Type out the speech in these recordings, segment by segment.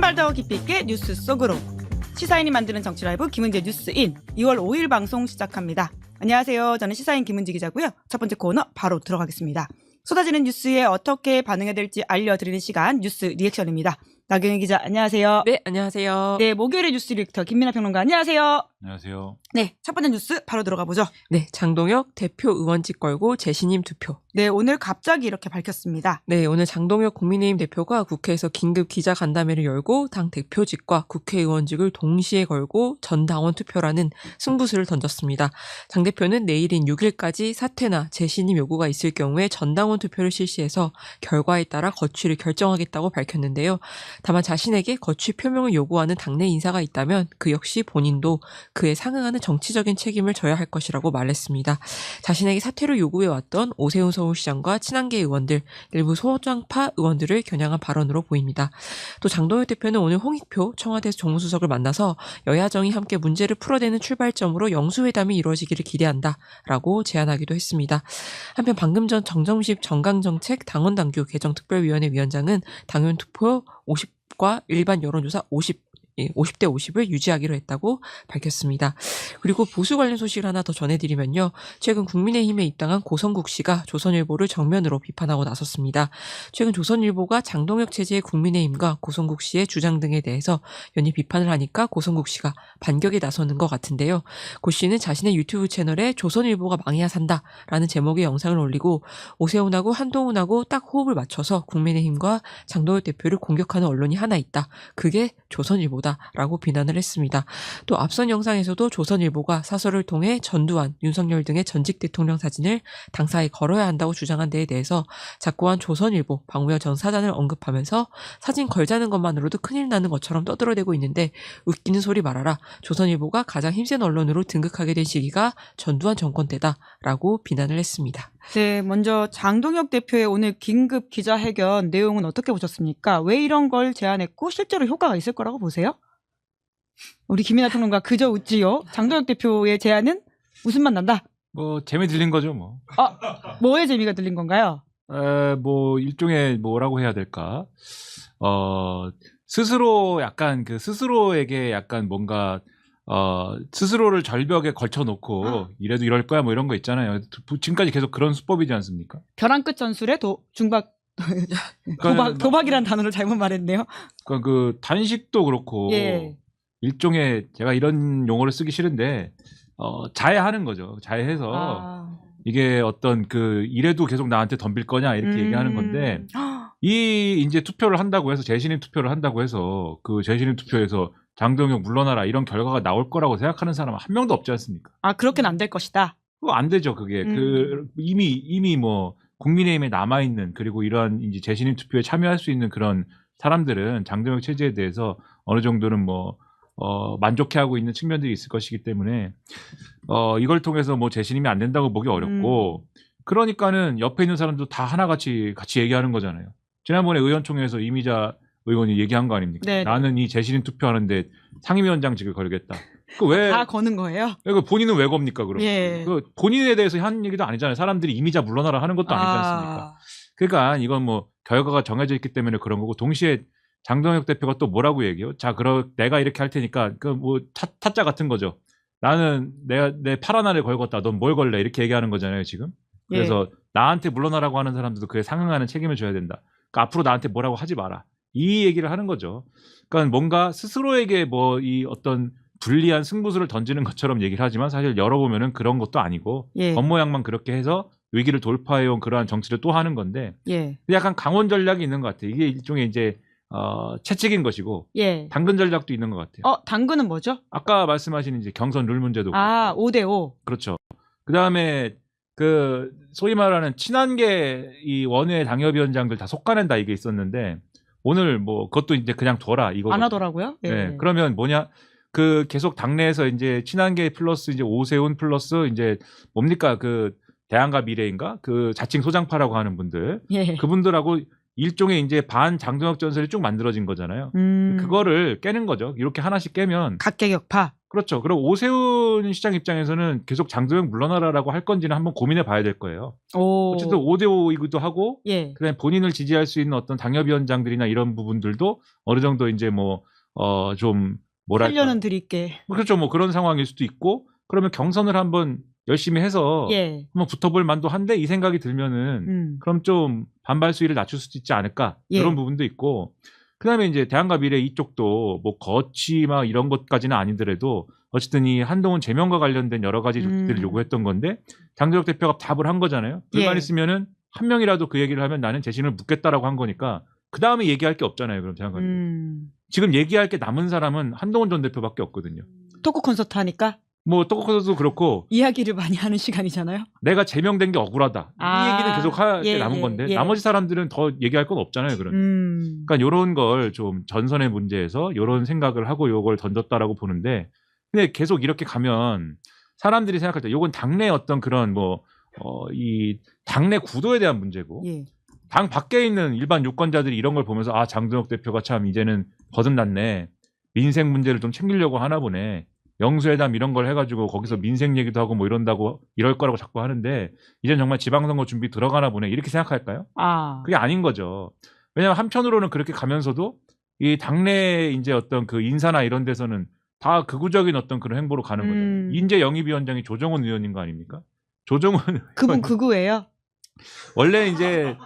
한 발 더 깊이 있게 뉴스 속으로 시사인이 만드는 정치 라이브 김은지의 뉴스인 2월 5일 방송 시작합니다. 안녕하세요. 저는 시사인 김은지 기자고요. 첫 번째 코너 바로 들어가겠습니다. 쏟아지는 뉴스에 어떻게 반응해야 될지 알려드리는 시간 뉴스 리액션입니다. 나경희 기자 안녕하세요. 네, 안녕하세요. 네, 목요일의 뉴스 리액터 김민아 평론가 안녕하세요. 안녕하세요. 네, 첫 번째 뉴스 바로 들어가 보죠. 네, 장동혁 대표 의원직 걸고 재신임 투표. 네, 오늘 갑자기 이렇게 밝혔습니다. 네, 오늘 장동혁 국민의힘 대표가 국회에서 긴급 기자간담회를 열고 당 대표직과 국회의원직을 동시에 걸고 전 당원 투표라는 승부수를 던졌습니다. 장 대표는 내일인 6일까지 사퇴나 재신임 요구가 있을 경우에 전 당원 투표를 실시해서 결과에 따라 거취를 결정하겠다고 밝혔는데요. 다만 자신에게 거취 표명을 요구하는 당내 인사가 있다면 그 역시 본인도 그에 상응하는 정치적인 책임을 져야 할 것이라고 말했습니다. 자신에게 사퇴를 요구해왔던 오세훈 서울시장과 친한계 의원들, 일부 소장파 의원들을 겨냥한 발언으로 보입니다. 또 장동혁 대표는 오늘 홍익표 청와대 정무수석을 만나서 여야정이 함께 문제를 풀어내는 출발점으로 영수회담이 이루어지기를 기대한다라고 제안하기도 했습니다. 한편 방금 전 정점식 정강정책 당원당규 개정특별위원회 위원장은 당원 투표 50과 일반 여론조사 50대 50을 유지하기로 했다고 밝혔습니다. 그리고 보수 관련 소식을 하나 더 전해드리면요. 최근 국민의힘에 입당한 고성국 씨가 조선일보를 정면으로 비판하고 나섰습니다. 최근 조선일보가 장동혁 체제의 국민의힘과 고성국 씨의 주장 등에 대해서 연일 비판을 하니까 고성국 씨가 반격에 나서는 것 같은데요. 고 씨는 자신의 유튜브 채널에 조선일보가 망해야 산다라는 제목의 영상을 올리고 오세훈하고 한동훈하고 딱 호흡을 맞춰서 국민의힘과 장동혁 대표를 공격하는 언론이 하나 있다. 그게 조선일보다. 라고 비난을 했습니다. 또 앞선 영상에서도 조선일보가 사설을 통해 전두환, 윤석열 등의 전직 대통령 사진을 당사에 걸어야 한다고 주장한 데에 대해서 작고한 조선일보 박무열 전 사장을 언급하면서 사진 걸자는 것만으로도 큰일 나는 것처럼 떠들어대고 있는데 웃기는 소리 말아라. 조선일보가 가장 힘센 언론으로 등극하게 된 시기가 전두환 정권 때다라고 비난을 했습니다. 네, 먼저 장동혁 대표의 오늘 긴급 기자회견 내용은 어떻게 보셨습니까? 왜 이런 걸 제안했고 실제로 효과가 있을 거라고 보세요? 우리 김민아 평론가 그저 웃지요. 장동혁 대표의 제안은 무슨 맛 난다? 뭐 재미 들린 거죠, 뭐. 뭐의 재미가 들린 건가요? 뭐 일종의 뭐라고 해야 될까? 스스로 약간 스스로에게 약간 뭔가 스스로를 절벽에 걸쳐놓고 이래도 이럴 거야 뭐 이런 거 있잖아요. 지금까지 계속 그런 수법이지 않습니까? 벼랑 끝 전술에 중박 도박이란 단어를 잘못 말했네요. 그러니까 그 단식도 그렇고 예. 일종의 제가 이런 용어를 쓰기 싫은데 자해하는 거죠. 자해해서 이게 어떤 이래도 계속 나한테 덤빌 거냐 이렇게 얘기하는 건데 이 이제 투표를 한다고 해서 재신임 투표를 한다고 해서 그 재신임 투표에서 장동혁 물러나라 이런 결과가 나올 거라고 생각하는 사람은 한 명도 없지 않습니까? 그렇게는 안 될 것이다. 그거 안 되죠. 그게 이미 뭐 국민의힘에 남아 있는 그리고 이러한 이제 재신임 투표에 참여할 수 있는 그런 사람들은 장동혁 체제에 대해서 어느 정도는 뭐 만족해하고 있는 측면들이 있을 것이기 때문에 이걸 통해서 뭐 재신임이 안 된다고 보기 어렵고 그러니까는 옆에 있는 사람도 다 하나같이 얘기하는 거잖아요. 지난번에 의원총회에서 이미자 의원이 얘기한 거 아닙니까? 네. 나는 이 재신임 투표하는데 상임위원장직을 걸겠다. 왜 다 거는 거예요? 본인은 왜 겁니까 그럼? 예. 본인에 대해서 한 얘기도 아니잖아요. 사람들이 이미자 물러나라 하는 것도 아니지 않습니까? 그러니까 이건 뭐 결과가 정해져 있기 때문에 그런 거고 동시에 장동혁 대표가 또 뭐라고 얘기해요? 자, 내가 이렇게 할 테니까 뭐 타짜 같은 거죠. 나는 내 팔 하나를 걸겠다. 넌 뭘 걸래? 이렇게 얘기하는 거잖아요, 지금. 그래서 나한테 물러나라고 하는 사람들도 그에 상응하는 책임을 져야 된다. 그러니까 앞으로 나한테 뭐라고 하지 마라. 이 얘기를 하는 거죠. 그러니까 뭔가 스스로에게 뭐 이 어떤 불리한 승부수를 던지는 것처럼 얘기를 하지만 사실 열어보면은 그런 것도 아니고 겉모양만 그렇게 해서 위기를 돌파해온 그러한 정치를 또 하는 건데 약간 강원 전략이 있는 것 같아요. 이게 일종의 이제 채찍인 것이고 당근 전략도 있는 것 같아요. 당근은 뭐죠? 아까 말씀하신 이제 경선 룰 문제도 5대5 그렇죠. 그다음에 소위 말하는 친한계 이 원외 당협위원장들 다 속가낸다 이게 있었는데 오늘 뭐 그것도 이제 그냥 둬라 이거 안 하더라고요. 네. 그러면 뭐냐 계속 당내에서 이제 친한계 플러스 이제 오세훈 플러스 이제 뭡니까 대한가 미래인가 자칭 소장파라고 하는 분들 그분들하고 일종의 이제 반 장동혁 전설이 쭉 만들어진 거잖아요. 그거를 깨는 거죠. 이렇게 하나씩 깨면 각계격파. 그렇죠. 그리고 오세훈 한동훈 시장 입장에서는 계속 장도영 물러나라라고 할 건지는 한번 고민해 봐야 될 거예요. 오. 어쨌든 5대5이기도 하고 예. 그다음에 본인을 지지할 수 있는 어떤 당협위원장들이나 이런 부분들도 어느 정도 이제 좀 뭐랄까 살려는 드릴게. 그렇죠. 뭐 그런 상황일 수도 있고 그러면 경선을 한번 열심히 해서 예. 한번 붙어볼 만도 한데 이 생각이 들면은 그럼 좀 반발 수위를 낮출 수도 있지 않을까 예. 그런 부분도 있고 그다음에 이제 대한과 미래 이쪽도 뭐 거치 막 이런 것까지는 아니더라도 어쨌든 이 한동훈 제명과 관련된 여러 가지 조치들을 요구했던 건데 장도혁 대표가 답을 한 거잖아요. 불만 예. 있으면은 한 명이라도 그 얘기를 하면 나는 재신을 묻겠다라고 한 거니까 그 다음에 얘기할 게 없잖아요. 그럼 대한과 미래. 지금 얘기할 게 남은 사람은 한동훈 전 대표밖에 없거든요. 토크 콘서트 하니까 뭐 떡국서도 그렇고 이야기를 많이 하는 시간이잖아요. 내가 제명된 게 억울하다. 이 얘기는 계속 할 게 남은 건데 나머지 사람들은 더 얘기할 건 없잖아요. 그러니까 이런 걸 좀 전선의 문제에서 이런 생각을 하고 이걸 던졌다라고 보는데 근데 계속 이렇게 가면 사람들이 생각할 때 이건 당내 어떤 그런 이 당내 구도에 대한 문제고 예. 당 밖에 있는 일반 유권자들이 이런 걸 보면서 아 장도혁 대표가 참 이제는 거듭났네. 민생 문제를 좀 챙기려고 하나 보네. 영수회담 이런 걸 해가지고 거기서 민생 얘기도 하고 뭐 이런다고 이럴 거라고 자꾸 하는데 이젠 정말 지방선거 준비 들어가나 보네 이렇게 생각할까요? 그게 아닌 거죠. 왜냐하면 한편으로는 그렇게 가면서도 이 당내 이제 어떤 그 인사나 이런 데서는 다 극우적인 어떤 그런 행보로 가는 거죠. 인재 영입위원장이 조정훈 의원인 거 아닙니까? 조정훈 그분 극우예요? 원래는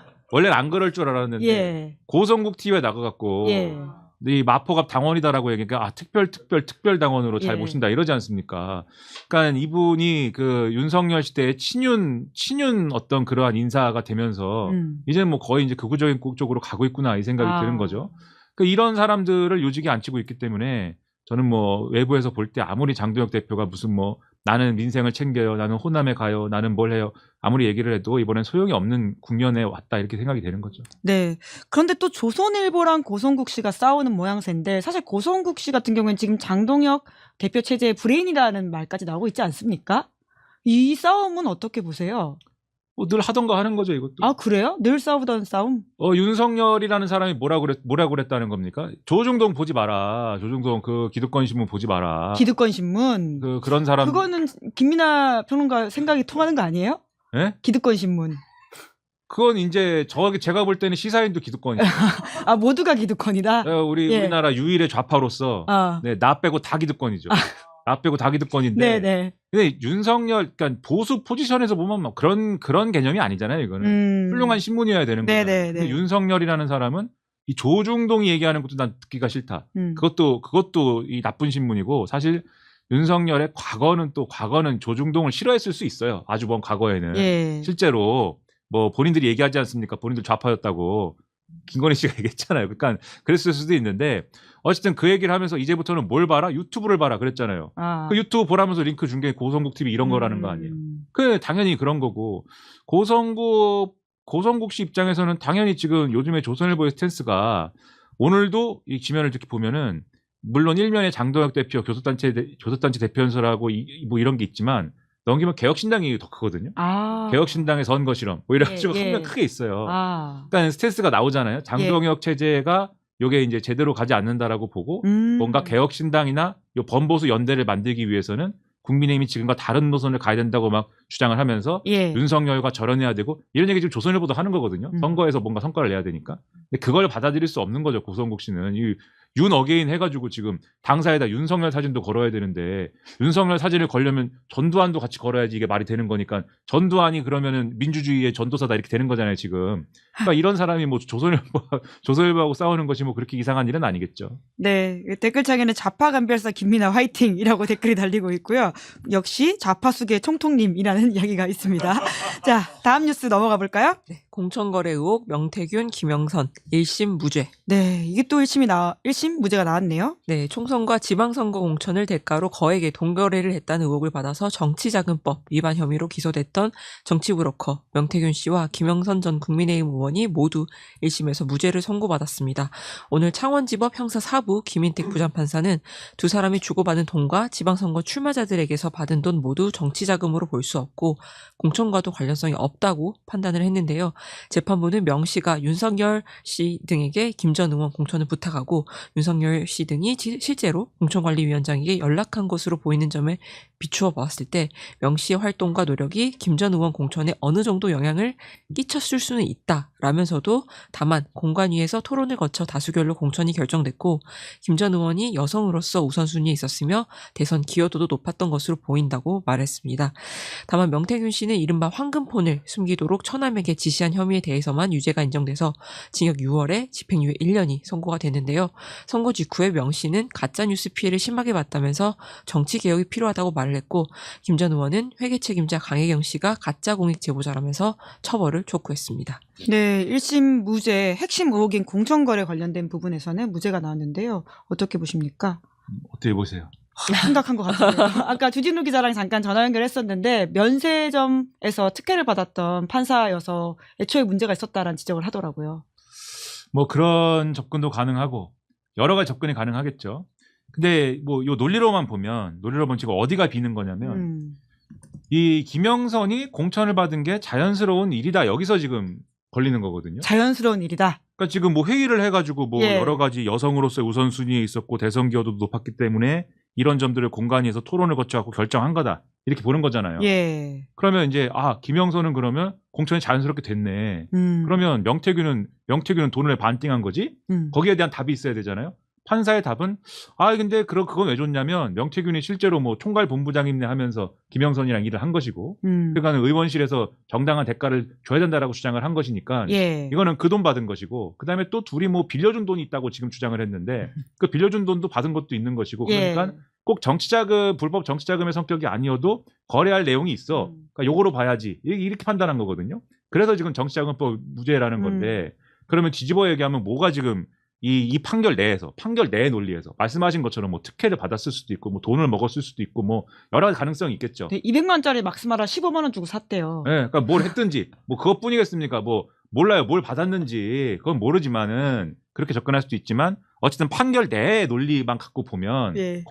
안 그럴 줄 알았는데 예. 고성국 TV에 나가갖고 예. 이 마포갑 당원이다라고 얘기하니까 특별 당원으로 잘 예. 모신다 이러지 않습니까? 그러니까 이분이 그 윤석열 시대의 친윤 어떤 그러한 인사가 되면서 이제는 뭐 거의 이제 극우적인 쪽으로 가고 있구나 이 생각이 드는 거죠. 그러니까 이런 사람들을 요직에 앉히고 있기 때문에 저는 뭐 외부에서 볼 때 아무리 장도혁 대표가 무슨 뭐 나는 민생을 챙겨요, 나는 호남에 가요, 나는 뭘 해요 아무리 얘기를 해도 이번엔 소용이 없는 국면에 왔다 이렇게 생각이 되는 거죠. 네. 그런데 또 조선일보랑 고성국 씨가 싸우는 모양새인데 사실 고성국 씨 같은 경우에는 지금 장동혁 대표 체제의 브레인이라는 말까지 나오고 있지 않습니까? 이 싸움은 어떻게 보세요? 늘 하던가 하는 거죠 이것도. 아 그래요? 늘 싸우던 싸움? 윤석열이라는 사람이 뭐라고 그랬다는 겁니까? 조중동 보지 마라. 조중동 그 기득권 신문 보지 마라. 기득권 신문. 그런 사람. 그거는 김민하 평론가 생각이 통하는 거 아니에요? 예? 기득권 신문. 그건 이제 제가 볼 때는 시사인도 기득권이죠. 아 모두가 기득권이다. 우리나라 유일의 좌파로서 네, 나 빼고 다 기득권이죠. 나 빼고 다 기득권인데. 네네. 근데 윤석열, 그러니까 보수 포지션에서 보면 뭐 그런 개념이 아니잖아요. 이거는 훌륭한 신문이어야 되는 거죠. 근데 윤석열이라는 사람은 이 조중동이 얘기하는 것도 난 듣기가 싫다. 그것도 이 나쁜 신문이고 사실 윤석열의 과거는 조중동을 싫어했을 수 있어요. 아주 먼 과거에는 실제로 뭐 본인들이 얘기하지 않습니까? 본인들 좌파였다고. 김건희 씨가 얘기했잖아요. 그러니까 그랬을 수도 있는데 어쨌든 그 얘기를 하면서 이제부터는 뭘 봐라? 유튜브를 봐라 그랬잖아요. 그 유튜브 보라면서 링크 준 게 고성국 TV 이런 거라는 거 아니에요. 당연히 그런 거고 고성국 씨 입장에서는 당연히 지금 요즘에 조선일보의 스탠스가 오늘도 이 지면을 이렇게 보면은 물론 일면에 장도혁 대표 교섭단체 대표연설하고 뭐 이런 게 있지만 넘기면 개혁신당이 더 크거든요. 개혁신당의 선거 실험 뭐 이래가지고 한 명 크게 있어요. 그러니까 스탠스가 나오잖아요. 장동혁 체제가 요게 이제 제대로 가지 않는다라고 보고 뭔가 개혁신당이나 요 범보수 연대를 만들기 위해서는 국민의힘이 지금과 다른 노선을 가야 된다고 막 주장을 하면서 윤석열과 절연해야 되고 이런 얘기 지금 조선일보도 하는 거거든요. 선거에서 뭔가 성과를 내야 되니까. 근데 그걸 받아들일 수 없는 거죠. 고성국 씨는. 윤 어게인 해가지고 지금 당사에다 윤석열 사진도 걸어야 되는데 윤석열 사진을 걸려면 전두환도 같이 걸어야지 이게 말이 되는 거니까 전두환이 그러면은 민주주의의 전도사다 이렇게 되는 거잖아요 지금. 그러니까 이런 사람이 뭐 조선일보하고 싸우는 것이 뭐 그렇게 이상한 일은 아니겠죠. 네, 댓글창에는 좌파 간별사 김민하 화이팅이라고 댓글이 달리고 있고요. 역시 좌파수계 총통님이라는 이야기가 있습니다. 자, 다음 뉴스 넘어가 볼까요? 네, 공천거래 의혹 명태균, 김영선 1심 무죄. 네, 이게 또 1심 무죄가 나왔네요. 네, 총선과 지방선거 공천을 대가로 거액의 돈거래를 했다는 의혹을 받아서 정치자금법 위반 혐의로 기소됐던 정치브로커 명태균 씨와 김영선 전 국민의힘 의원이 모두 1심에서 무죄를 선고받았습니다. 오늘 창원지법 형사 4부 김인택 부장판사는 두 사람이 주고받은 돈과 지방선거 출마자들에게서 받은 돈 모두 정치자금으로 볼 수 없고 공천과도 관련성이 없다고 판단을 했는데요. 재판부는 명 씨가 윤석열 씨 등에게 김 전 의원 공천을 부탁하고 윤석열 씨 등이 실제로 공천관리위원장에게 연락한 것으로 보이는 점에 비추어 보았을 때 명 씨의 활동과 노력이 김 전 의원 공천에 어느 정도 영향을 끼쳤을 수는 있다라면서도 다만 공관위에서 토론을 거쳐 다수결로 공천이 결정됐고 김 전 의원이 여성으로서 우선순위에 있었으며 대선 기여도도 높았던 것으로 보인다고 말했습니다. 다만 명태균 씨는 이른바 황금폰을 숨기도록 처남에게 지시한 혐의에 대해서만 유죄가 인정돼서 징역 6월에 집행유예 1년이 선고가 됐는데요. 선고 직후에 명 씨는 가짜뉴스 피해를 심하게 봤다면서 정치개혁이 필요하다고 말을 했고 김 전 의원은 회계 책임자 강혜경 씨가 가짜 공익 제보자라면서 처벌을 촉구했습니다. 네, 1심 무죄 핵심 의혹인 공천거래 관련된 부분에서는 무죄가 나왔는데요. 어떻게 보십니까? 어떻게 보세요? 심각한 것 같아요. 아까 주진우 기자랑 잠깐 전화 연결했었는데 면세점에서 특혜를 받았던 판사여서 애초에 문제가 있었다라는 지적을 하더라고요. 뭐 그런 접근도 가능하고 여러 가지 접근이 가능하겠죠. 근데 뭐 요 논리로만 보면 지금 어디가 비는 거냐면 이 김영선이 공천을 받은 게 자연스러운 일이다. 여기서 지금 걸리는 거거든요. 자연스러운 일이다. 그러니까 지금 뭐 회의를 해가지고 뭐 예. 여러 가지 여성으로서의 우선순위에 있었고 대선 기여도도 높았기 때문에 이런 점들을 공간에서 토론을 거쳐갖고 결정한 거다. 이렇게 보는 거잖아요. 예. 그러면 이제 김영선은 그러면 공천이 자연스럽게 됐네. 그러면 명태균은 돈을 반띵한 거지? 거기에 대한 답이 있어야 되잖아요. 판사의 답은 근데 그건 왜 줬냐면 명태균이 실제로 뭐 총괄 본부장임내 하면서 김영선이랑 일을 한 것이고 그러니까 의원실에서 정당한 대가를 줘야 된다라고 주장을 한 것이니까 예. 이거는 그 돈 받은 것이고 그다음에 또 둘이 뭐 빌려준 돈이 있다고 지금 주장을 했는데 그 빌려준 돈도 받은 것도 있는 것이고 그러니까 예. 꼭 정치자금 불법 정치자금의 성격이 아니어도 거래할 내용이 있어. 그러니까 요거로 봐야지 이렇게 판단한 거거든요. 그래서 지금 정치자금법 무죄라는 건데 그러면 뒤집어 얘기하면 뭐가 지금 이 판결 내의 논리에서 말씀하신 것처럼 뭐 특혜를 받았을 수도 있고 뭐 돈을 먹었을 수도 있고 뭐 여러 가지 가능성이 있겠죠. 네, 200만 원짜리 막스마라 15만 원 주고 샀대요. 네, 그러니까 뭘 했든지 뭐 그것뿐이겠습니까? 뭐 몰라요. 뭘 받았는지 그건 모르지만은 그렇게 접근할 수도 있지만 어쨌든 판결 내의 논리만 갖고 보면 예.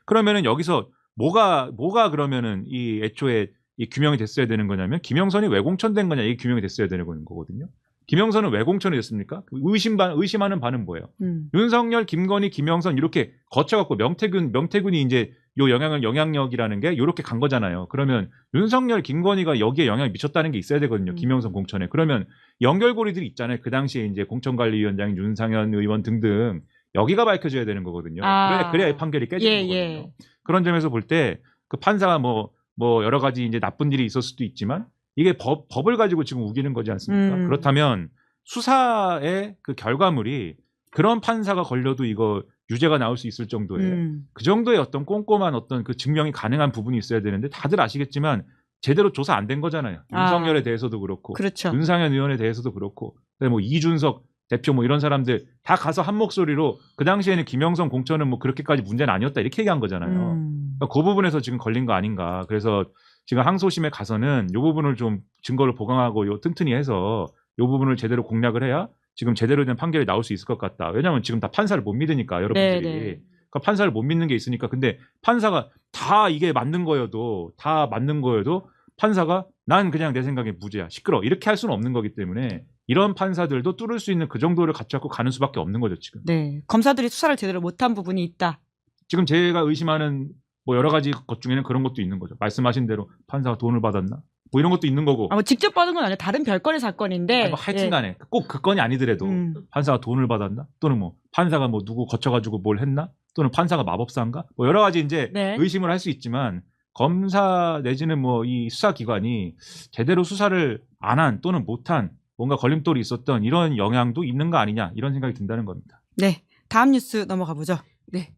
그러면은 여기서 뭐가 그러면은 이 애초에 이 규명이 됐어야 되는 거냐면 김영선이 왜 공천된 거냐 이게 규명이 됐어야 되는 거거든요. 김영선은 왜 공천이 됐습니까? 의심하는 바는 뭐예요? 윤석열, 김건희, 김영선 이렇게 거쳐갖고 명태균이 이제 요 영향력이라는 게 이렇게 간 거잖아요. 그러면 윤석열, 김건희가 여기에 영향을 미쳤다는 게 있어야 되거든요. 김영선 공천에. 그러면 연결고리들이 있잖아요. 그 당시에 이제 공천관리위원장 윤상현 의원 등등 여기가 밝혀져야 되는 거거든요. 그래야 이 판결이 깨지는 거거든요. 예. 그런 점에서 볼 때 그 판사가 뭐 여러 가지 이제 나쁜 일이 있을 수도 있지만 이게 법을 가지고 지금 우기는 거지 않습니까? 그렇다면 수사의 그 결과물이 그런 판사가 걸려도 이거 유죄가 나올 수 있을 정도의 그 정도의 어떤 꼼꼼한 어떤 그 증명이 가능한 부분이 있어야 되는데 다들 아시겠지만 제대로 조사 안 된 거잖아요. 윤석열에 대해서도 그렇고 그렇죠. 윤상현 의원에 대해서도 그렇고 뭐 이준석 대표 뭐 이런 사람들 다 가서 한 목소리로 그 당시에는 김영선 공천은 뭐 그렇게까지 문제는 아니었다 이렇게 얘기한 거잖아요. 그러니까 그 부분에서 지금 걸린 거 아닌가. 그래서 지금 항소심에 가서는 이 부분을 좀 증거를 보강하고 튼튼히 해서 이 부분을 제대로 공략을 해야 지금 제대로 된 판결이 나올 수 있을 것 같다. 왜냐하면 지금 다 판사를 못 믿으니까 여러분들이. 네네. 그러니까 판사를 못 믿는 게 있으니까. 근데 판사가 다 이게 맞는 거여도 판사가 난 그냥 내 생각에 무죄야. 시끄러. 이렇게 할 수는 없는 거기 때문에 이런 판사들도 뚫을 수 있는 그 정도를 갖춰 가는 수밖에 없는 거죠 지금. 네. 검사들이 수사를 제대로 못한 부분이 있다. 지금 제가 의심하는 뭐 여러 가지 것 중에는 그런 것도 있는 거죠. 말씀하신 대로 판사가 돈을 받았나? 뭐 이런 것도 있는 거고. 뭐 직접 받은 건 아니에요. 다른 별건의 사건인데. 뭐 하여튼간에 꼭 그 건이 아니더라도 판사가 돈을 받았나? 또는 뭐 판사가 뭐 누구 거쳐가지고 뭘 했나? 또는 판사가 마법사인가? 뭐 여러 가지 이제 의심을 할 수 있지만 검사 내지는 뭐 이 수사기관이 제대로 수사를 안 한 또는 못한 뭔가 걸림돌이 있었던 이런 영향도 있는 거 아니냐 이런 생각이 든다는 겁니다. 네. 다음 뉴스 넘어가 보죠. 네.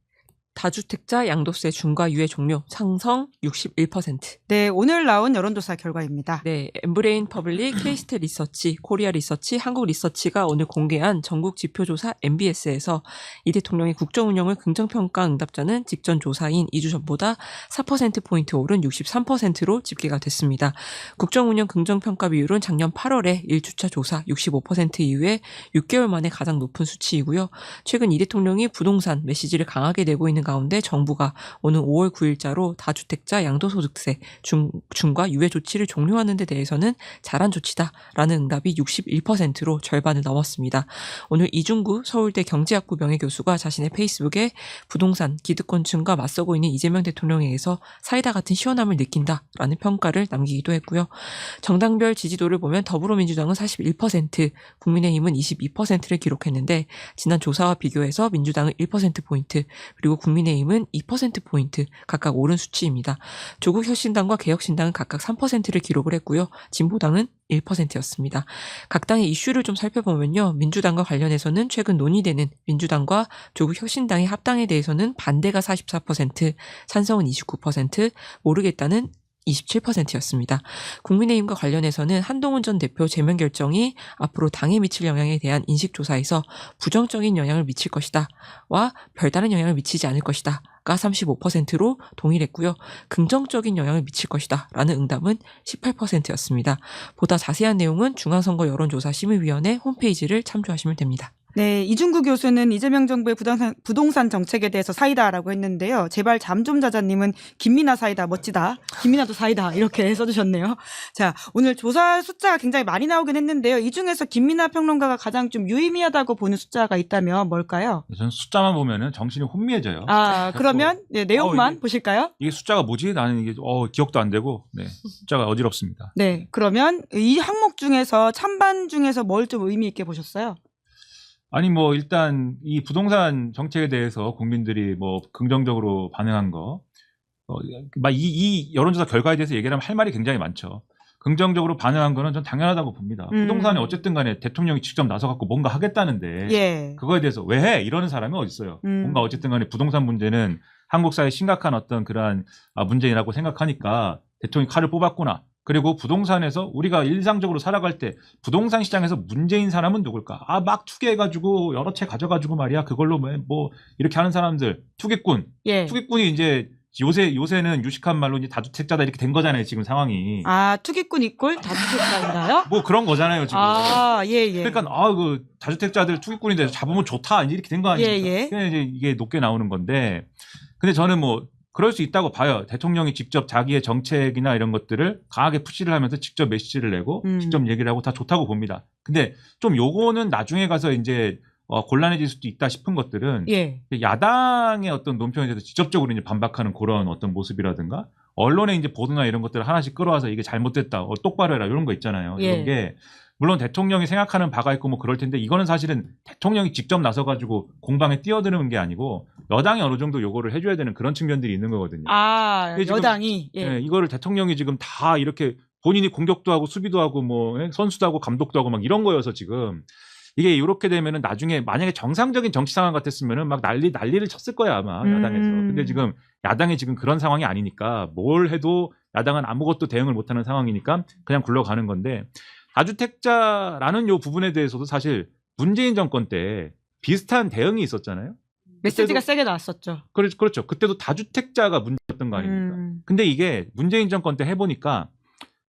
다주택자 양도세 중과 유예 종료 상승 61%. 네, 오늘 나온 여론조사 결과입니다. 네, 엠브레인 퍼블릭, K스탯 리서치, 코리아 리서치, 한국 리서치가 오늘 공개한 전국 지표조사 MBS에서 이 대통령의 국정운영을 긍정평가 응답자는 직전 조사인 2주 전보다 4%포인트 오른 63%로 집계가 됐습니다. 국정운영 긍정평가 비율은 작년 8월에 1주차 조사 65% 이후에 6개월 만에 가장 높은 수치이고요. 최근 이 대통령이 부동산 메시지를 강하게 내고 있는 가운데 정부가 오는 5월 9일자로 다주택자 양도소득세 중과 유예 조치를 종료하는 데 대해서는 잘한 조치다라는 응답이 61%로 절반을 넘었습니다. 오늘 이중구 서울대 경제학부 명예교수가 자신의 페이스북에 부동산 기득권층과 맞서고 있는 이재명 대통령에 의해서 사이다 같은 시원함을 느낀다라는 평가를 남기기도 했고요. 정당별 지지도를 보면 더불어민주당은 41%, 국민의힘은 22%를 기록했는데 지난 조사와 비교해서 민주당은 1%포인트 그리고 국민의힘은 2%포인트 각각 오른 수치입니다. 조국 혁신당과 개혁신당은 각각 3%를 기록을 했고요. 진보당은 1%였습니다. 각 당의 이슈를 좀 살펴보면요. 민주당과 관련해서는 최근 논의되는 민주당과 조국 혁신당의 합당에 대해서는 반대가 44%, 찬성은 29%, 모르겠다는 27%였습니다. 국민의힘과 관련해서는 한동훈 전 대표 제명 결정이 앞으로 당에 미칠 영향에 대한 인식조사에서 부정적인 영향을 미칠 것이다와 별다른 영향을 미치지 않을 것이다. 가 35%로 동일했고요. 긍정적인 영향을 미칠 것이다 라는 응답은 18%였습니다. 보다 자세한 내용은 중앙선거 여론조사심의위원회 홈페이지를 참조하시면 됩니다. 네, 이중구 교수는 이재명 정부의 부동산 정책에 대해서 사이다라고 했는데요. 제발 잠 좀 자자님은 김민아 사이다 멋지다. 김민아도 사이다 이렇게 써주셨네요. 자, 오늘 조사 숫자가 굉장히 많이 나오긴 했는데요. 이 중에서 김민아 평론가가 가장 좀 유의미하다고 보는 숫자가 있다면 뭘까요? 저는 숫자만 보면은 정신이 혼미해져요. 아, 그러면 네, 내용만 이게, 보실까요? 이게 숫자가 뭐지? 나는 이게 기억도 안 되고 네, 숫자가 어지럽습니다. 네, 그러면 이 항목 중에서 찬반 중에서 뭘 좀 의미 있게 보셨어요? 아니 뭐 일단 이 부동산 정책에 대해서 국민들이 뭐 긍정적으로 반응한 거, 이 여론조사 결과에 대해서 얘기를 하면 할 말이 굉장히 많죠. 긍정적으로 반응한 거는 전 당연하다고 봅니다. 부동산에 어쨌든 간에 대통령이 직접 나서갖고 뭔가 하겠다는데 예. 그거에 대해서 왜 해? 이러는 사람이 어디 있어요. 뭔가 어쨌든 간에 부동산 문제는 한국 사회의 심각한 어떤 그러한 문제라고 생각하니까 대통령이 칼을 뽑았구나. 그리고 부동산에서 우리가 일상적으로 살아갈 때 부동산 시장에서 문제인 사람은 누굴까? 막 투기해가지고 여러 채 가져가지고 말이야. 그걸로 뭐 이렇게 하는 사람들. 투기꾼. 예. 투기꾼이 이제 요새는 유식한 말로 이제 다주택자다 이렇게 된 거잖아요. 지금 상황이. 아, 투기꾼 이꼴 다주택자인가요? 뭐 그런 거잖아요. 지금. 아, 예. 그러니까 그 다주택자들 투기꾼인데 잡으면 좋다. 이렇게 된 거 아닙니까? 예. 그냥 이제 이게 높게 나오는 건데. 근데 저는 뭐 그럴 수 있다고 봐요. 대통령이 직접 자기의 정책이나 이런 것들을 강하게 푸시를 하면서 직접 메시지를 내고 직접 얘기를 하고 다 좋다고 봅니다. 근데 좀 요거는 나중에 가서 이제 곤란해질 수도 있다 싶은 것들은 예. 야당의 어떤 논평에 대해서 직접적으로 이제 반박하는 그런 어떤 모습이라든가 언론에 이제 보도나 이런 것들을 하나씩 끌어와서 이게 잘못됐다, 똑바로 해라 이런 거 있잖아요. 예. 이런 게 물론 대통령이 생각하는 바가 있고 뭐 그럴 텐데 이거는 사실은 대통령이 직접 나서가지고 공방에 뛰어드는 게 아니고 여당이 어느 정도 요거를 해줘야 되는 그런 측면들이 있는 거거든요. 아, 지금, 여당이. 예. 네, 이거를 대통령이 지금 다 이렇게 본인이 공격도 하고 수비도 하고 뭐 선수도 하고 감독도 하고 막 이런 거여서 지금 이게 이렇게 되면은 나중에 만약에 정상적인 정치 상황 같았으면은 막 난리를 쳤을 거야 아마 야당에서. 근데 지금 야당이 지금 그런 상황이 아니니까 뭘 해도 야당은 아무것도 대응을 못하는 상황이니까 그냥 굴러가는 건데 다주택자라는 요 부분에 대해서도 사실 문재인 정권 때 비슷한 대응이 있었잖아요. 메시지가 세게 나왔었죠. 그렇죠. 그때도 다주택자가 문제였던 거 아닙니까? 근데 이게 문재인 정권 때 해보니까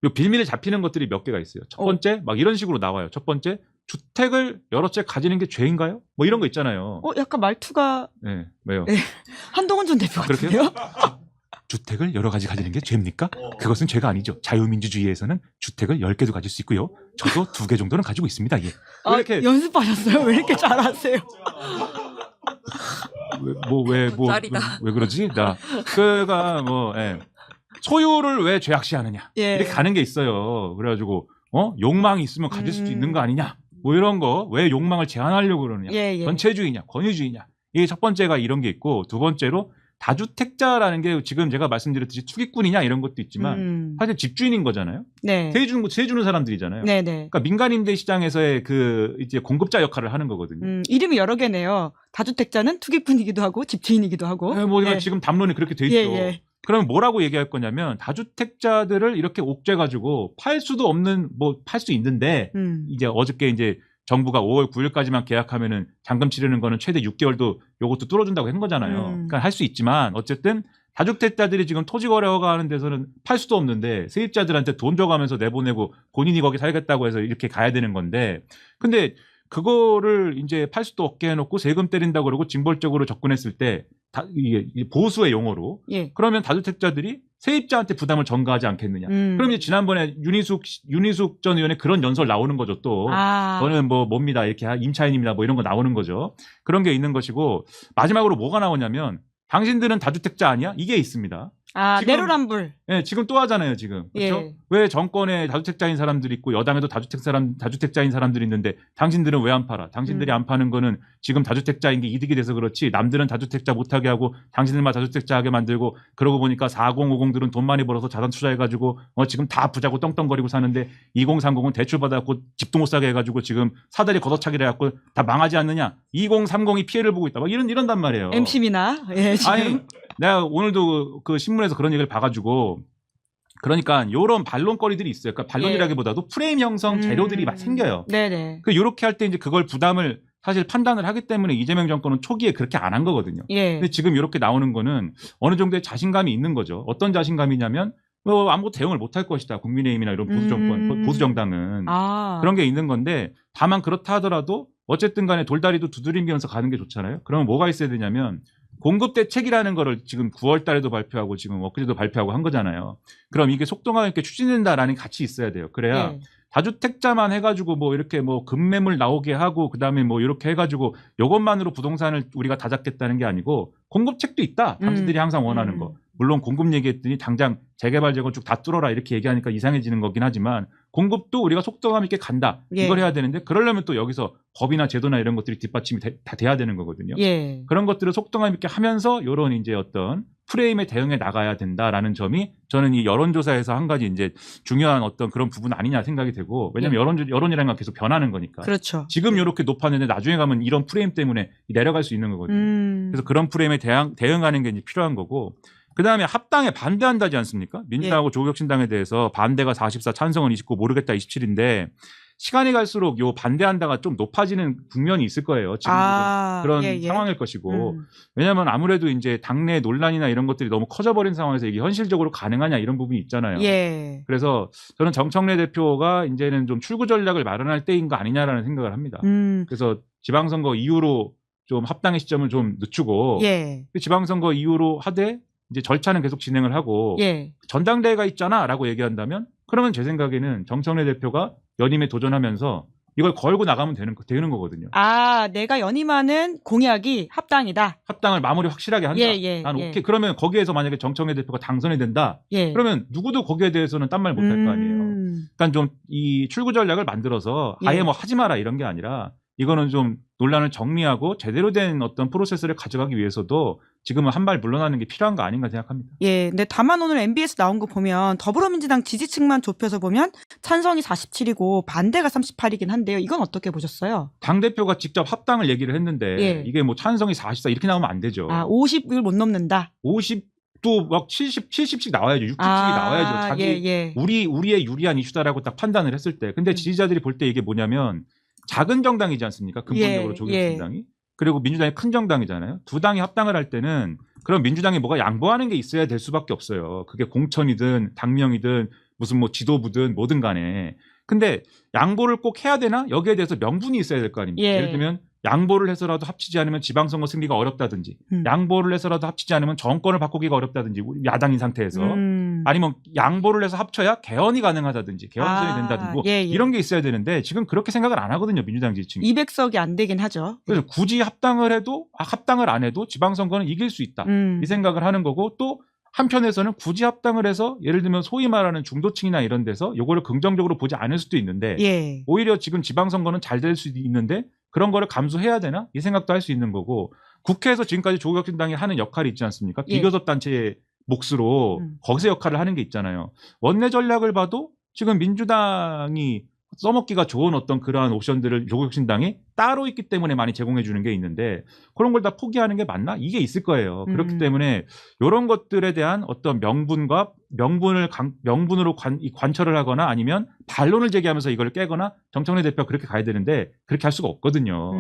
요 빌미를 잡히는 것들이 몇 개가 있어요. 첫 번째 막 이런 식으로 나와요. 첫 번째 주택을 여러 채 가지는 게 죄인가요? 뭐 이런 거 있잖아요. 약간 말투가 네, 왜요? 네. 한동훈 전 대표 같은데요? 주택을 여러 가지 가지는 게 죄입니까? 그것은 죄가 아니죠. 자유민주주의에서는 주택을 10개도 가질 수 있고요. 저도 2개 정도는 가지고 있습니다. 예. 왜 이렇게 연습하셨어요? 왜 이렇게 잘하세요? 왜 그러지? 그가 소유를 왜 죄악시하느냐? 예. 이렇게 가는 게 있어요. 그래가지고 욕망이 있으면 가질 수도 있는 거 아니냐? 뭐 이런 거 왜 욕망을 제한하려고 그러느냐? 예. 전체주의냐? 권위주의냐? 이게 첫 번째가 이런 게 있고 두 번째로 다주택자라는 게 지금 제가 말씀드렸듯이 투기꾼이냐 이런 것도 있지만 사실 집주인인 거잖아요. 네. 세 주는 사람들이잖아요. 네네. 그러니까 민간 임대 시장에서의 그 이제 공급자 역할을 하는 거거든요. 이름이 여러 개네요. 다주택자는 투기꾼이기도 하고 집주인이기도 하고. 네, 지금 담론이 그렇게 돼 있죠. 예. 그러면 뭐라고 얘기할 거냐면 다주택자들을 이렇게 옥죄 가지고 팔 수도 없는 팔 수 있는데 이제 어저께 이제 정부가 5월 9일까지만 계약하면은 잔금 치르는 거는 최대 6개월도 요것도 뚫어준다고 한 거잖아요. 그러니까 할 수 있지만 어쨌든 다주택자들이 지금 토지 거래가 하는 데서는 팔 수도 없는데 세입자들한테 돈 줘가면서 내보내고 본인이 거기 살겠다고 해서 이렇게 가야 되는 건데 근데 그거를 이제 팔 수도 없게 해놓고 세금 때린다고 그러고 징벌적으로 접근했을 때 이게 보수의 용어로 예. 그러면 다주택자들이 세입자한테 부담을 전가하지 않겠느냐. 그럼 이제 지난번에 윤희숙 전 의원의 그런 연설 나오는 거죠 또. 저는 뭐 뭡니다 이렇게 임차인입니다 뭐 이런 거 나오는 거죠. 그런 게 있는 것이고 마지막으로 뭐가 나오냐면 당신들은 다주택자 아니야? 이게 있습니다. 지금, 내로남불. 네, 지금 또 하잖아요, 지금. 그렇죠? 예. 왜 정권에 다주택자인 사람들이 있고 여당에도 다주택자인 사람들이 있는데 당신들은 왜 안 팔아? 당신들이 안 파는 거는 지금 다주택자인 게 이득이 돼서 그렇지 남들은 다주택자 못하게 하고 당신들만 다주택자 하게 만들고 그러고 보니까 4050들은 돈 많이 벌어서 자산 투자해가지고 지금 다 부자고 떵떵거리고 사는데 2030은 대출받아갖고 집도 못 사게 해가지고 지금 사다리 걷어차기를 해갖고 다 망하지 않느냐? 2030이 피해를 보고 있다. 막 이런단 말이에요. MC미나. 예, 지금. 아니, 내가 오늘도 그 신문에서 그런 얘기를 봐가지고 그러니까 이런 반론거리들이 있어요. 그러니까 반론이라기보다도 프레임 형성 재료들이 막 생겨요. 네네. 요렇게 할 때 이제 그걸 부담을 사실 판단을 하기 때문에 이재명 정권은 초기에 그렇게 안 한 거거든요. 예. 근데 지금 이렇게 나오는 거는 어느 정도의 자신감이 있는 거죠. 어떤 자신감이냐면 아무것도 대응을 못할 것이다. 국민의힘이나 이런 보수 정권, 보수 정당은 그런 게 있는 건데 다만 그렇다 하더라도 어쨌든 간에 돌다리도 두드리면서 가는 게 좋잖아요. 그러면 뭐가 있어야 되냐면 공급 대책이라는 거를 지금 9월 달에도 발표하고 지금 엊그제도 발표하고 한 거잖아요. 그럼 이게 속도감 있게 추진된다라는 게 같이 있어야 돼요. 그래야 다주택자만 해가지고 뭐 이렇게 뭐 급매물 나오게 하고 그다음에 뭐 이렇게 해가지고 이것만으로 부동산을 우리가 다 잡겠다는 게 아니고 공급책도 있다. 당신들이 항상 원하는 거. 물론 공급 얘기했더니 당장 재개발 재건축 다 뚫어라 이렇게 얘기하니까 이상해지는 거긴 하지만 공급도 우리가 속도감 있게 간다. 이걸 해야 되는데 그러려면 또 여기서 법이나 제도나 이런 것들이 뒷받침이 다 돼야 되는 거거든요. 예. 그런 것들을 속도감 있게 하면서 이런 이제 어떤 프레임에 대응해 나가야 된다라는 점이 저는 이 여론조사에서 한 가지 이제 중요한 어떤 그런 부분 아니냐 생각이 되고 왜냐하면 여론이라는 건 계속 변하는 거니까. 그렇죠. 지금 이렇게 높았는데 나중에 가면 이런 프레임 때문에 내려갈 수 있는 거거든요. 그래서 그런 프레임에 대응하는 게 이제 필요한 거고. 그다음에 합당에 반대한다지 않습니까? 민주당하고 조국혁신당에 대해서 반대가 44, 찬성은 29, 모르겠다 27인데 시간이 갈수록 요 반대한다가 좀 높아지는 국면이 있을 거예요. 지금 그런 상황일 것이고. 왜냐하면 아무래도 이제 당내 논란이나 이런 것들이 너무 커져버린 상황에서 이게 현실적으로 가능하냐 이런 부분이 있잖아요. 예. 그래서 저는 정청래 대표가 이제는 좀 출구 전략을 마련할 때인 거 아니냐라는 생각을 합니다. 그래서 지방선거 이후로 좀 합당의 시점을 좀 늦추고 지방선거 이후로 하되 이제 절차는 계속 진행을 하고 전당대회가 있잖아라고 얘기한다면 그러면 제 생각에는 정청래 대표가 연임에 도전하면서 이걸 걸고 나가면 되는 거거든요. 내가 연임하는 공약이 합당이다. 합당을 마무리 확실하게 한다. 난 오케이. 그러면 거기에서 만약에 정청래 대표가 당선이 된다. 그러면 누구도 거기에 대해서는 딴 말 못 할 거 아니에요. 그러니까 좀 이 출구 전략을 만들어서 아예 뭐 하지 마라 이런 게 아니라 이거는 좀 논란을 정리하고 제대로 된 어떤 프로세스를 가져가기 위해서도 지금은 한 발 물러나는 게 필요한 거 아닌가 생각합니다. 예. 근데 다만 오늘 MBS 나온 거 보면 더불어민주당 지지층만 좁혀서 보면 찬성이 47이고 반대가 38이긴 한데요. 이건 어떻게 보셨어요? 당대표가 직접 합당을 얘기를 했는데 이게 뭐 찬성이 44 이렇게 나오면 안 되죠. 50을 못 넘는다. 50도 막 70씩 나와야죠. 60씩이 나와야죠. 자기 우리의 유리한 이슈다라고 딱 판단을 했을 때. 근데 지지자들이 볼 때 이게 뭐냐면 작은 정당이지 않습니까? 근본적으로 조국혁신당이. 그리고 민주당이 큰 정당이잖아요. 두 당이 합당을 할 때는 그럼 민주당이 뭐가 양보하는 게 있어야 될 수밖에 없어요. 그게 공천이든 당명이든 무슨 뭐 지도부든 뭐든 간에. 근데 양보를 꼭 해야 되나? 여기에 대해서 명분이 있어야 될 거 아닙니까? 예를 들면 양보를 해서라도 합치지 않으면 지방선거 승리가 어렵다든지 양보를 해서라도 합치지 않으면 정권을 바꾸기가 어렵다든지 야당인 상태에서 아니면 양보를 해서 합쳐야 개헌이 가능하다든지 개헌선이 된다든지 이런 게 있어야 되는데 지금 그렇게 생각을 안 하거든요. 민주당 지지층이. 200석이 안 되긴 하죠. 그래서 굳이 합당을 안 해도 지방선거는 이길 수 있다. 이 생각을 하는 거고 또 한편에서는 굳이 합당을 해서 예를 들면 소위 말하는 중도층이나 이런 데서 요거를 긍정적으로 보지 않을 수도 있는데 오히려 지금 지방선거는 잘 될 수도 있는데 그런 거를 감수해야 되나? 이 생각도 할 수 있는 거고 국회에서 지금까지 조국혁신당이 하는 역할이 있지 않습니까? 비교섭 단체의 몫으로 거기서 역할을 하는 게 있잖아요. 원내 전략을 봐도 지금 민주당이 써먹기가 좋은 어떤 그러한 옵션들을 조국혁신당이 따로 있기 때문에 많이 제공해 주는 게 있는데 그런 걸 다 포기하는 게 맞나? 이게 있을 거예요. 그렇기 때문에 이런 것들에 대한 어떤 명분으로 관철을 하거나 아니면 반론을 제기하면서 이걸 깨거나 정청래 대표가 그렇게 가야 되는데 그렇게 할 수가 없거든요.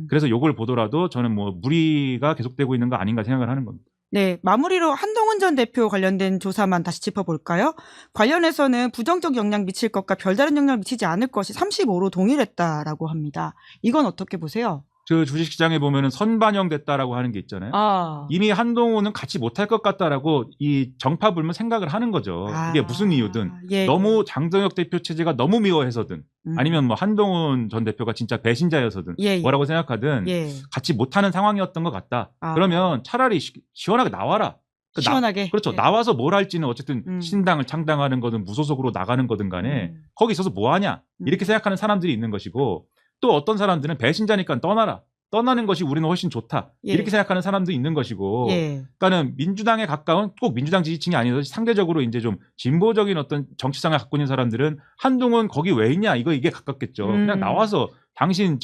그래서 이걸 보더라도 저는 뭐 무리가 계속되고 있는 거 아닌가 생각을 하는 겁니다. 네, 마무리로 한동훈 전 대표 관련된 조사만 다시 짚어볼까요? 관련해서는 부정적 영향 미칠 것과 별다른 영향 미치지 않을 것이 35로 동일했다라고 합니다. 이건 어떻게 보세요? 그 주식시장에 보면은 선반영됐다라고 하는 게 있잖아요. 이미 한동훈은 같이 못할 것 같다라고 이 정파불문 생각을 하는 거죠. 이게 무슨 이유든 예. 너무 장동혁 대표 체제가 너무 미워해서든 아니면 뭐 한동훈 전 대표가 진짜 배신자여서든 예, 예. 뭐라고 생각하든 예. 같이 못하는 상황이었던 것 같다. 그러면 차라리 시원하게 나와라. 시원하게. 그렇죠. 예. 나와서 뭘 할지는 어쨌든 신당을 창당하는 거든 무소속으로 나가는 거든 간에 거기 있어서 뭐 하냐 이렇게 생각하는 사람들이 있는 것이고 또 어떤 사람들은 배신자니까 떠나라. 떠나는 것이 우리는 훨씬 좋다. 예. 이렇게 생각하는 사람도 있는 것이고 예. 그러니까는 민주당에 가까운 꼭 민주당 지지층이 아니라 상대적으로 이제 좀 진보적인 어떤 정치상을 갖고 있는 사람들은 한동훈 거기 왜 있냐 이게 가깝겠죠. 그냥 나와서 당신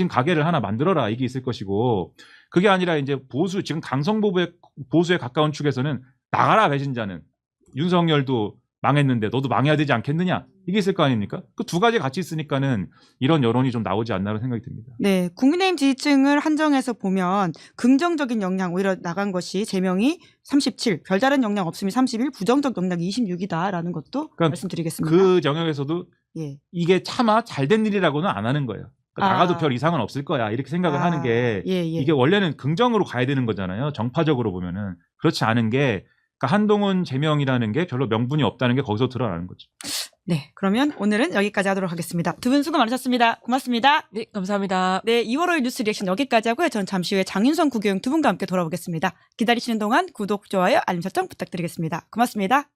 가게를 하나 만들어라 이게 있을 것이고 그게 아니라 이제 보수 지금 강성보수에 가까운 축에서는 나가라 배신자는 윤석열도 망했는데 너도 망해야 되지 않겠느냐 이게 있을 거 아닙니까? 그 두 가지 같이 있으니까는 이런 여론이 좀 나오지 않나라는 생각이 듭니다. 네, 국민의힘 지지층을 한정해서 보면 긍정적인 영향 오히려 나간 것이 제명이 37, 별다른 영향 없음이 31, 부정적 영향이 26이다라는 것도 그러니까 말씀드리겠습니다. 그 영역에서도 예. 이게 차마 잘된 일이라고는 안 하는 거예요. 그러니까 나가도 별 이상은 없을 거야 이렇게 생각을 하는 게 예, 예. 이게 원래는 긍정으로 가야 되는 거잖아요. 정파적으로 보면은 그렇지 않은 게 그러니까 한동훈 제명이라는 게 별로 명분이 없다는 게 거기서 드러나는 거죠. 네, 그러면 오늘은 여기까지 하도록 하겠습니다. 두 분 수고 많으셨습니다. 고맙습니다. 네, 감사합니다. 네, 2월 5일 뉴스 리액션 여기까지 하고요. 저는 잠시 후에 장윤선 국회의원 두 분과 함께 돌아오겠습니다. 기다리시는 동안 구독, 좋아요, 알림 설정 부탁드리겠습니다. 고맙습니다.